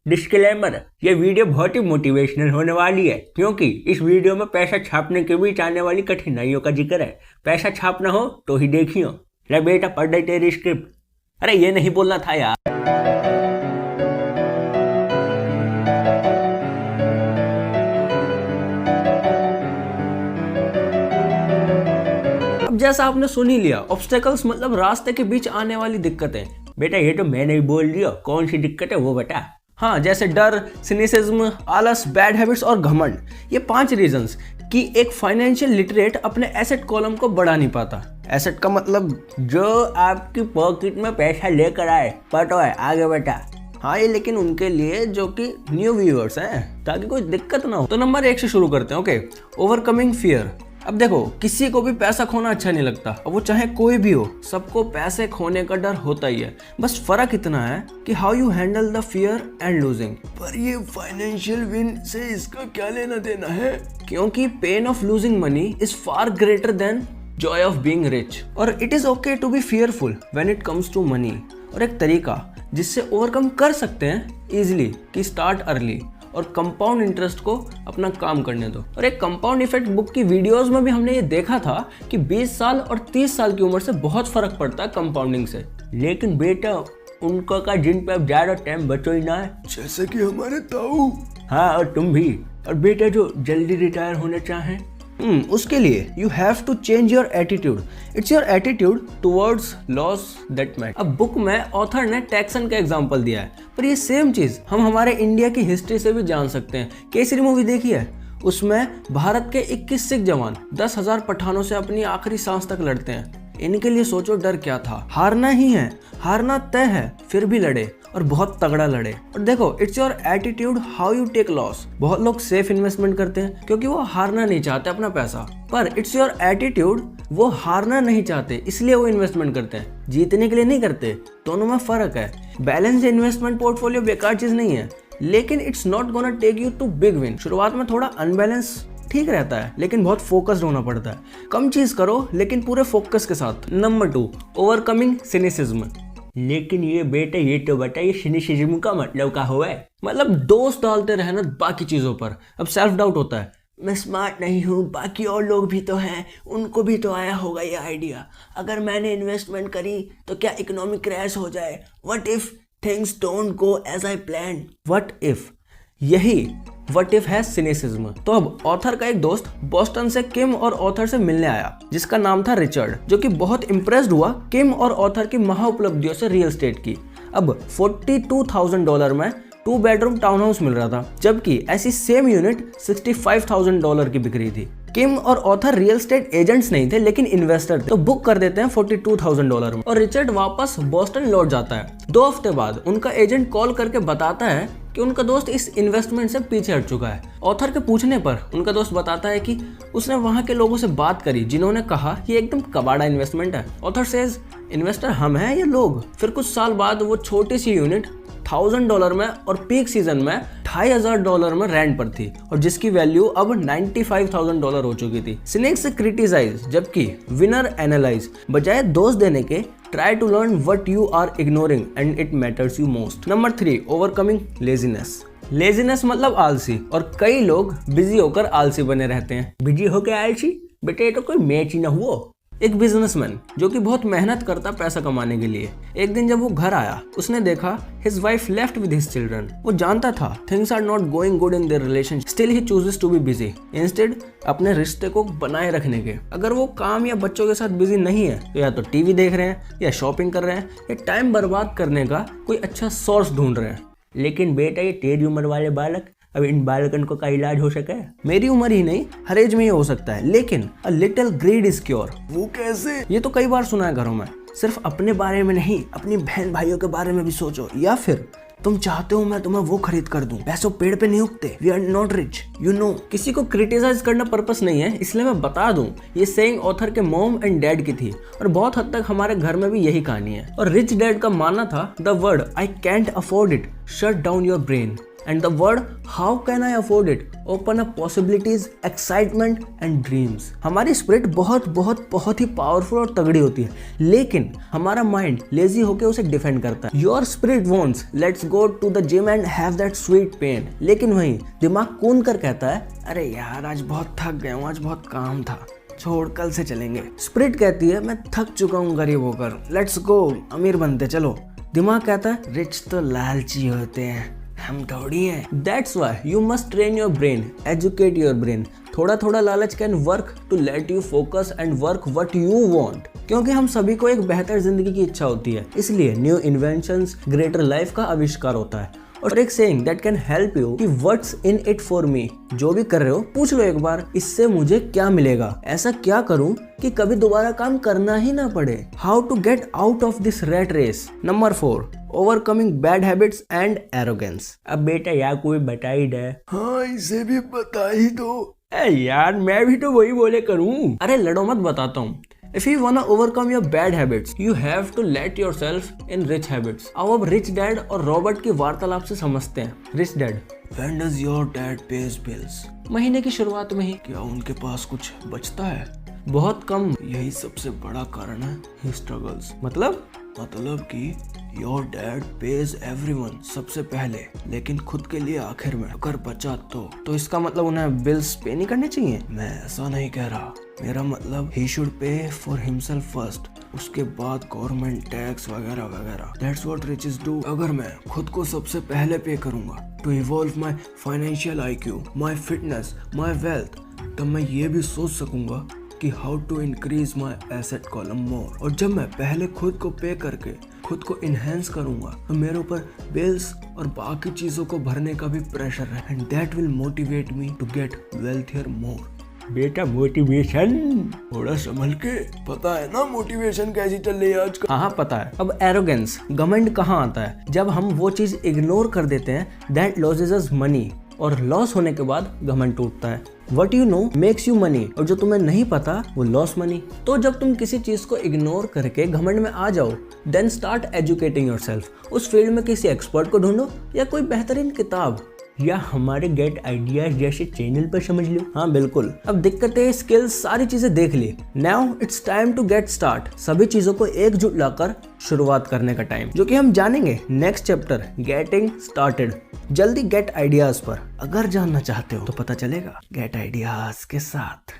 Disclaimer, ये video बहुत ही motivational होने वाली है क्योंकि इस वीडियो में पैसा छापने के बीच आने वाली कठिनाइयों का जिक्र है। पैसा छापना हो तो ही देखियो। ले बेटा पढ़ दे तेरी स्क्रिप्ट। अरे ये नहीं बोलना था यार। अब जैसा आपने सुन ही लिया, ऑब्स्टेकल्स मतलब रास्ते के बीच आने वाली दिक्कतें। बेटा ये तो मैं नहीं बोल रही, कौन सी दिक्कत है वो बता। हाँ, जैसे डर, सिनिसिज्म, आलस, बैड हैबिट्स और घमंड। ये 5 रीजंस कि एक फाइनेंशियल लिटरेट अपने एसेट कॉलम को बढ़ा नहीं पाता। एसेट का मतलब जो आपकी पॉकेट में पैसा लेकर आए। पतो है आगे बेटा। हाँ, ये लेकिन उनके लिए जो कि न्यू व्यूअर्स हैं, ताकि कोई दिक्कत ना हो। तो नंबर 1 से शुरू करते हैं। Okay, overcoming fear. अब देखो, किसी को भी पैसा खोना अच्छा नहीं लगता, अब वो चाहे कोई भी हो, सबको पैसे खोने का डर होता ही है। बस फर्क इतना है कि how you handle the fear and losing. पर ये फाइनेंशियल विन से इसका क्या लेना देना है? क्योंकि pain of losing money is far greater than joy of being rich. और it is okay to be fearful when it comes to money. और एक तरीका जिससे ओवरकम कर सकते हैं इजिली कि स्टार्ट अर्ली और कंपाउंड इंटरेस्ट को अपना काम करने दो। और एक कंपाउंड इफेक्ट बुक की वीडियोस में भी हमने ये देखा था कि 20 साल और 30 साल की उम्र से बहुत फर्क पड़ता है कंपाउंडिंग से। लेकिन बेटा उनका का जिन पे अब ज़्यादा टाइम बचो ही ना है, जैसे कि हमारे ताऊ। हाँ, और तुम भी। और बेटा जो जल्दी रिटायर होना चाहें, उसके लिए you have to change your attitude. It's your attitude towards loss that matter. अब बुक में ऑथर ने टैक्सन का एग्जांपल दिया है, पर ये सेम चीज हम हमारे इंडिया की हिस्ट्री से भी जान सकते हैं। केसरी मूवी देखी है? उसमें भारत के 21 सिख जवान 10,000 पठानों से अपनी आखिरी सांस तक लड़ते हैं। इनके लिए सोचो डर क्या था। हारना ही है, हारना तय है, फिर भी लड़े और बहुत तगड़ा लड़े। और देखो, it's your attitude how you take loss. बहुत लोग सेफ इन्वेस्टमेंट करते हैं क्योंकि वो हारना नहीं चाहते अपना पैसा, पर इट्स योर एटीट्यूड, वो हारना नहीं चाहते इसलिए वो इन्वेस्टमेंट करते हैं, जीतने के लिए नहीं करते। दोनों में फर्क है। बैलेंस इन्वेस्टमेंट पोर्टफोलियो बेकार चीज नहीं है, लेकिन it's not gonna take you to big win. शुरुआत में थोड़ा अनबैलेंस ठीक रहता है, लेकिन बहुत फोकस्ड होना पड़ता है। कम चीज करो लेकिन पूरे फोकस के साथ। Number 2, overcoming cynicism. लेकिन ये बेटे ये तो बताइए, सिनिसिज्म का मतलब क्या हुआ है? मतलब दोस्त डालते रहना बाकी चीजों पर। अब सेल्फ डाउट होता है, मैं स्मार्ट नहीं हूँ, बाकी और लोग भी तो हैं, उनको भी तो आया होगा ये आइडिया। अगर मैंने इन्वेस्टमेंट करी तो क्या इकोनॉमिक क्रैश हो जाए? What if things don't go as I plan? What if, यही व्हाट इफ है सिनिसिज्म। तो अब ऑथर का एक दोस्त बोस्टन से किम और ऑथर से मिलने आया, जिसका नाम था रिचर्ड, जो कि बहुत इम्प्रेस्ड हुआ किम और ऑथर की महा उपलब्धियों से रियल एस्टेट की। अब $42,000 में 2 बेडरूम टाउन हाउस मिल रहा था, जबकि ऐसी सेम यूनिट $65,000 की बिक रही थी। किम और ऑथर रियल एस्टेट एजेंट्स नहीं थे, लेकिन इन्वेस्टर थे, तो बुक कर देते हैं $42,000 में। और रिचर्ड वापस बोस्टन लौट जाता है। 2 हफ्ते बाद उनका एजेंट कॉल करके बताता है कि उनका दोस्त इस इन्वेस्टमेंट से पीछे हट चुका है। ऑथर के पूछने पर उनका दोस्त बताता है कि उसने वहां के लोगों से बात करी, जिन्होंने कहा ये एकदम कबाड़ा इन्वेस्टमेंट है। ऑथर सेज, इन्वेस्टर हम हैं या लोग? फिर कुछ साल बाद वो छोटी सी यूनिट $1,000 में और पीक सीजन में $2,500 में रेंट पर थी, और जिसकी वैल्यू अब $95,000 हो चुकी थी। सिनिक से क्रिटिसाइज जबकि विनर एनालाइज। बजाय दोष देने के try to learn what you are ignoring and it matters you most. Number 3, overcoming laziness. Laziness मतलब आलसी, और कई लोग बिजी होकर आलसी बने रहते हैं। बिजी होकर आलसी? बेटे ये तो कोई मैच ही ना हुआ। एक बिजनेसमैन जो कि बहुत मेहनत करता पैसा कमाने के लिए, एक दिन जब वो घर आया, उसने देखा his wife left with his children. वो जानता था things are not going good in their relationship, still he chooses to be busy instead अपने रिश्ते को बनाए रखने के। अगर वो काम या बच्चों के साथ बिजी नहीं है तो या तो टीवी देख रहे हैं, या शॉपिंग कर रहे हैं, या टाइम बर्बाद करने का कोई अच्छा सोर्स ढूंढ रहे हैं। लेकिन बेटा ये तेरी उम्र वाले बालक, अब इन बालकन को का इलाज हो सके? मेरी उम्र ही नहीं, हर एज में ये हो सकता है, लेकिन a little grid is cure. वो कैसे? ये तो कई बार सुना है घरों में। सिर्फ अपने बारे में नहीं, अपनी बहन भाइयों के बारे में भी सोचो। या फिर तुम चाहते हो मैं तुम्हें वो खरीद कर दूं, पैसों पेड़ पे नहीं उगते, we are not rich, you know. किसी को क्रिटिसाइज करना पर्पस नहीं है, इसलिए मैं बता दूं, ये सेइंग ऑथर के मॉम एंड डैड की थी, और बहुत हद तक हमारे घर में भी यही कहानी है। और रिच डैड का मानना था the word I can't afford it shut down your brain. And the word how can I afford it open up possibilities, excitement and dreams. हमारी स्पिरिट बहुत ही पावरफुल और तगड़ी होती है, लेकिन हमारा माइंड लेजी होके उसे डिफेंड करता है. Your spirit wants let's go to the gym and have that sweet pain, लेकिन वहीं दिमाग कून कर कहता है अरे यार आज बहुत थक गया हूँ, आज बहुत काम था, छोड़ कल से चलेंगे. स्पिरिट कहती है मैं थक चुका हूँ गरीब होकर, लेट्स गो अमीर बनते चलो. दिमाग कहता है रिच तो लालची होते हैं, हम थोड़ी हैं. That's why you must train your brain, educate your brain. थोड़ा लालच can work to let you focus and work what you want. क्योंकि हम सभी को एक बेहतर जिंदगी की इच्छा होती है, इसलिए न्यू इन्वेंशंस, ग्रेटर लाइफ का आविष्कार होता है. और एक saying that can help you कि what's in it for me. जो भी कर रहे हो पूछ लो एक बार, इससे मुझे क्या मिलेगा, ऐसा क्या करूं कि कभी दोबारा काम करना ही ना पड़े. How to get out of this rat race. Number 4, overcoming bad habits and arrogance. अब बेटा यार कोई बता ही दे. हाँ इसे भी बता ही दो. यार मैं भी तो वही बोले करूं. अरे लड़ो मत, बताता हूँ. If you wanna overcome your bad habits, you have to let yourself in rich habits. आओ अब रिच डैड और रॉबर्ट की वार्तालाप से समझते हैं. Rich dad, When does your dad pays bills? महीने की शुरुआत में ही. क्या उनके पास कुछ बचता है? बहुत कम. यही सबसे बड़ा कारण है he struggles. मतलब कि योर डैड पेज एवरीवन सबसे पहले, लेकिन खुद के लिए आखिर में. अगर बचा तो इसका मतलब उन्हें बिल्स पे नहीं करने चाहिए. मैं ऐसा नहीं कह रहा, मेरा मतलब he should pay for himself first, उसके बाद गवर्नमेंट टैक्स वगैरह वगैरह. That's what riches do. अगर मैं खुद को सबसे पहले पे करूंगा to evolve my financial IQ, my fitness, my wealth, तब मैं ये भी सोच सकूंगा कि how to increase my asset column more. और जब मैं पहले खुद को पे करके खुद को इनहेंस करूंगा तो मेरे ऊपर बिल्स और बाकी चीजों को भरने का भी प्रेशर है. And that will motivate me to get wealthier more. बेटा मोटिवेशन थोड़ा संभल के, पता है ना मोटिवेशन कैसी चल रही है आजकल. हाँ पता है. अब एरोगेंस, घमंड कहाँ आता है? जब हम वो चीज इग्नोर कर देते हैं दैट लॉसेस अस मनी, और लॉस होने के बाद घमंड टूटता है. What you know makes you money, और जो तुम्हें नहीं पता वो लॉस मनी. तो जब तुम किसी चीज को इग्नोर करके घमंड में आ जाओ, देन स्टार्ट एजुकेटिंग योरसेल्फ. उस फील्ड में किसी एक्सपर्ट को ढूंढो या कोई बेहतरीन किताब, या हमारे गेट आइडियाज जैसे चैनल पर समझ लो. हाँ बिल्कुल. अब दिक्कतें, स्किल्स, सारी चीजें देख ली. Now it's time to get start. सभी चीजों को एकजुट लाकर शुरुआत करने का टाइम, जो कि हम जानेंगे नेक्स्ट चैप्टर गेटिंग स्टार्टेड. जल्दी गेट आइडियाज पर. अगर जानना चाहते हो तो पता चलेगा गेट आइडियाज के साथ.